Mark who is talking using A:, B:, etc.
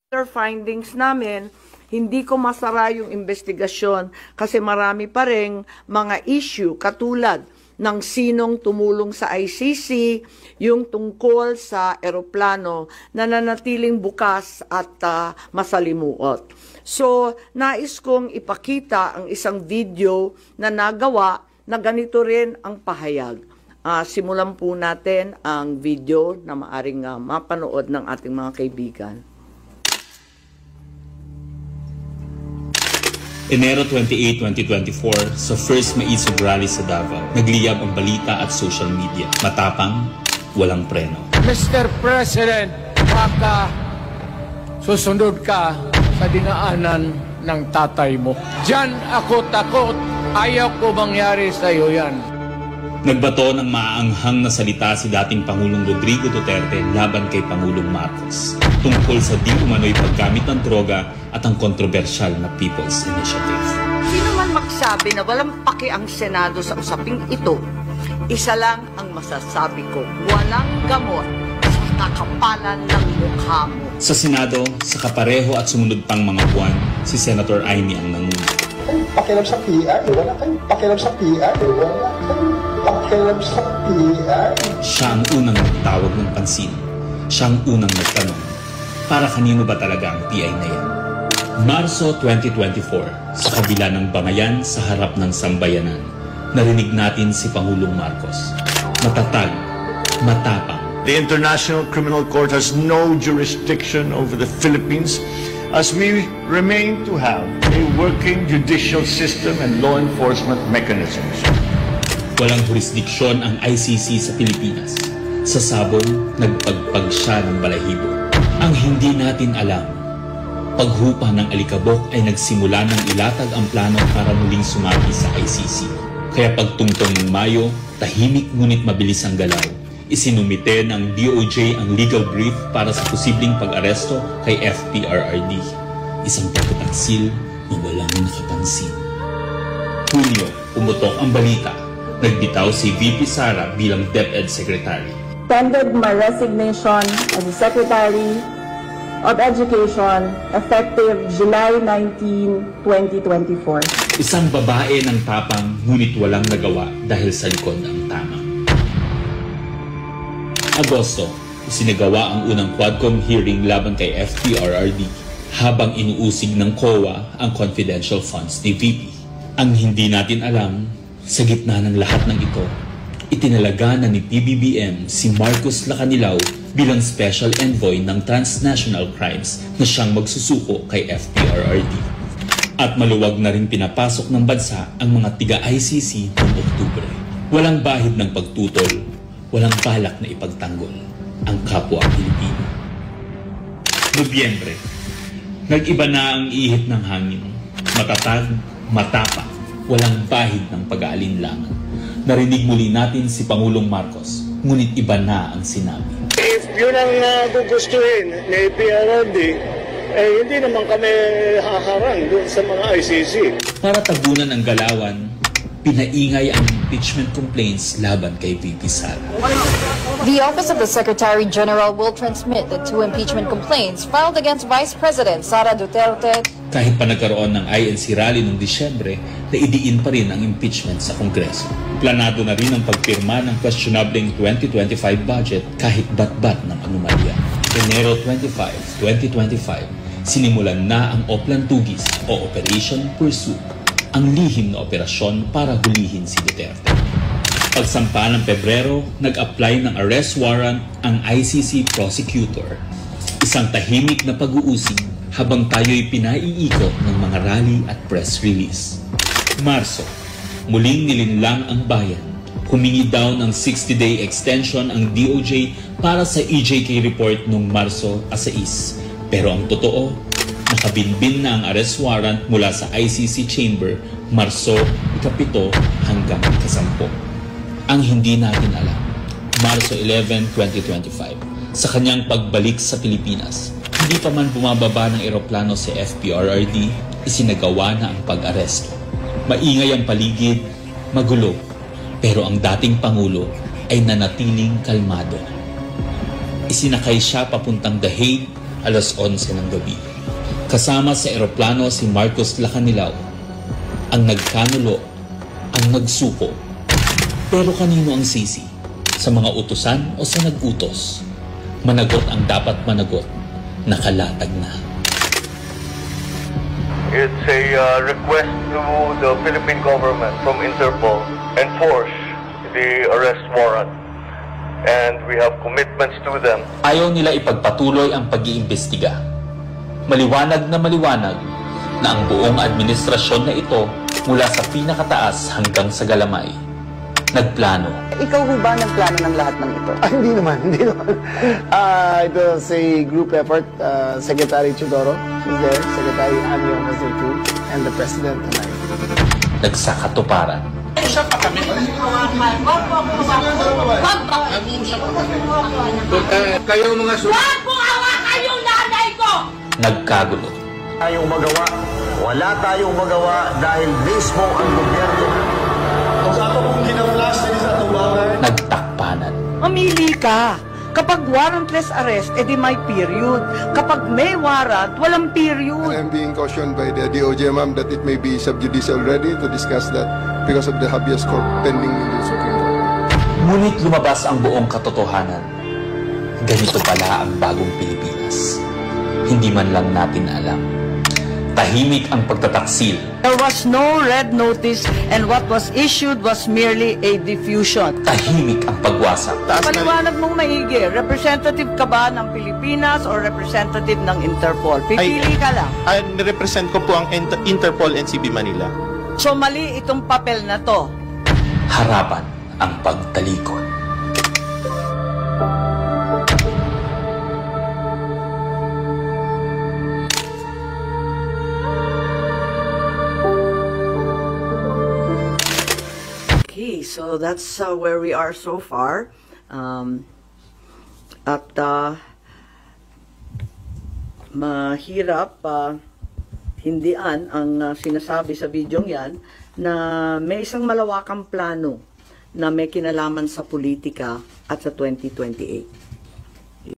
A: Findings namin, hindi ko masara yung investigasyon kasi marami pa ring mga issue katulad ng sinong tumulong sa ICC, yung tungkol sa eroplano na nanatiling bukas at masalimuot. So, nais kong ipakita ang isang video na nagawa na ganito rin ang pahayag. Simulan po natin ang video na maaring mapanood ng ating mga kaibigan.
B: Enero 28, 2024, sa first Maisog Rally sa Davao, nagliyab ang balita at social media. Matapang, walang preno.
C: Mr. President, baka susunod ka sa dinaanan ng tatay mo. Diyan ako takot. Ayaw ko mangyari sa iyo yan.
B: Nagbato ng maaanghang na salita si dating Pangulong Rodrigo Duterte laban kay Pangulong Marcos tungkol sa di umano'y paggamit ng droga at ang kontrobersyal na People's Initiative.
A: Sino man magsabi na walang paki ang Senado sa usaping ito, isa lang ang masasabi ko, walang gamot sa kakapalan ng mukha mo.
B: Sa Senado, sa kapareho at sumunod pang mga buwan, si Senator Amy ang nanguno.
D: Pakialam sa PR, wala kayong pakialam sa PR, wala kayong pakialam sa PR.
B: Siya ang unang nagtawag ng pansin. Siya ang unang nagtanong, para kanino ba talaga ang PI na yan? Marso 2024, sa kabila ng bangayan sa harap ng sambayanan, narinig natin si Pangulong Marcos. Matatag, matapang.
E: The International Criminal Court has no jurisdiction over the Philippines as we remain to have a working judicial system and law enforcement mechanisms.
B: Walang jurisdiksyon ang ICC sa Pilipinas. Sa sabon, nagpagpag siya ng balahibo. Ang hindi natin alam, paghupa ng alikabok ay nagsimula ng ilatag ang plano para muling sumagi sa ICC. Kaya pagtungtong ng Mayo, tahimik ngunit mabilis ang galaw. Isinumite ng DOJ ang legal brief para sa posibleng pag-aresto kay FPRRD. Isang pagkataksil na walang nakapansin. Hunyo, umutok ang balita. Nagbitaw si VP Sara bilang DepEd Secretary.
F: Tendered my resignation as the Secretary of Education effective July 19, 2024.
B: Isang babae ng tapang ngunit walang nagawa dahil sa likod ang tama. Agosto, isinagawa ang unang Quadcom hearing laban kay FPRRD habang inuusig ng COA ang confidential funds ni VP. Ang hindi natin alam, sa gitna ng lahat ng ito, itinalaga na ni PBBM si Marcos Lacanilaw bilang Special Envoy ng Transnational Crimes na siyang magsusuko kay FPRRD. At maluwag na rin pinapasok ng bansa ang mga tiga-ICC noong Oktubre. Walang bahid ng pagtutol, walang balak na ipagtanggol ang kapwa Pilipino. Nobyembre, nag-iba na ang ihip ng hangin. Matatag, matapang, walang bahid ng pag-aalinlangan. Narinig muli natin si Pangulong Marcos, ngunit iba na ang sinabi.
G: If yun ang gugustuhin ni PRRD, hindi naman kami haharang doon sa mga ICC.
B: Para tabunan ang galawan, pinaingay ang impeachment complaints laban kay VP Sara.
H: The Office of the Secretary General will transmit the 2 impeachment complaints filed against Vice President Sara Duterte.
B: Kahit pa nagkaroon ng INC rally noong Disyembre, naidiin pa rin ang impeachment sa Kongreso. Planado na rin ang pagpirma ng questionableng 2025 budget kahit bat-bat ng anomalya. Enero 25, 2025, sinimulan na ang Oplan Tugis o Operation Pursuit, ang lihim na operasyon para hulihin si Duterte. Pagsampa ng Pebrero, nag-apply ng arrest warrant ang ICC prosecutor. Isang tahimik na pag-uusig habang tayo'y pinaiikot ng mga rally at press release. Marso, muling nilinlang ang bayan. Humingi daw ng 60-day extension ang DOJ para sa EJK report noong Marso 6. Pero ang totoo, nakabinbin na ang arrest warrant mula sa ICC chamber Marso 7 hanggang 10. Ang hindi natin alam, Marso 11, 2025, sa kanyang pagbalik sa Pilipinas, hindi pa man bumababa ng eroplano si FPRRD, isinagawa na ang pag-aresto. Maingay ang paligid, magulo, pero ang dating Pangulo ay nanatiling kalmado. Isinakay siya papuntang The Hague alas 11 ng gabi. Kasama sa eroplano si Marcos Lacanilao, ang nagkanulo, ang nagsuko. Pero kanino ang sisi? Sa mga utusan o sa nag-utos? Managot ang dapat managot, nakalatag na.
I: It's a request to the Philippine government from Interpol enforce the arrest warrant. And we have commitments to them.
B: Ayaw nila ipagpatuloy ang pag-iimbestiga. Maliwanag na ang buong administrasyon na ito mula sa pinakataas hanggang sa galamay. Nagplano.
F: Ikaw ho ba nagplano ng lahat ng ito?
J: Hindi naman. It was a group effort. Secretary Chudoro was there, Secretary Anyo was there too, and the President and I.
B: Nagsakatuparan.
C: Kayo mga
K: Huwag mong hawakan yung nanay ko!
B: Nagkagulo.
L: Tayong magawa. Wala tayong magawa dahil mismo ang gobyerno.
B: Nagtakpanan.
A: Mamili ka. Kapag warrantless arrest, edi may period. Kapag may warrant, walang period.
M: I'm being cautioned by the DOJ, ma'am, that it may be sub judice already to discuss that because of the habeas corpus pending in the Supreme Court.
B: Ngunit lumabas ang buong katotohanan. Ganito pala ang bagong Pilipinas. Hindi man lang natin alam. Tahimik ang pagtataksil.
A: There was no red notice and what was issued was merely a diffusion.
B: Tahimik ang pagwasak.
A: Paliwanag mong maigi, representative ka ba ng Pilipinas or representative ng Interpol? Pipili ka lang.
N: Nirepresent ko po ang Interpol NCB Manila.
A: So mali itong papel na to.
B: Harapan ang pagtalikod.
A: So that's where we are so far. Mahirap hindian ang sinasabi sa videong yan na may isang malawakang plano na may kinalaman sa politika at sa 2028.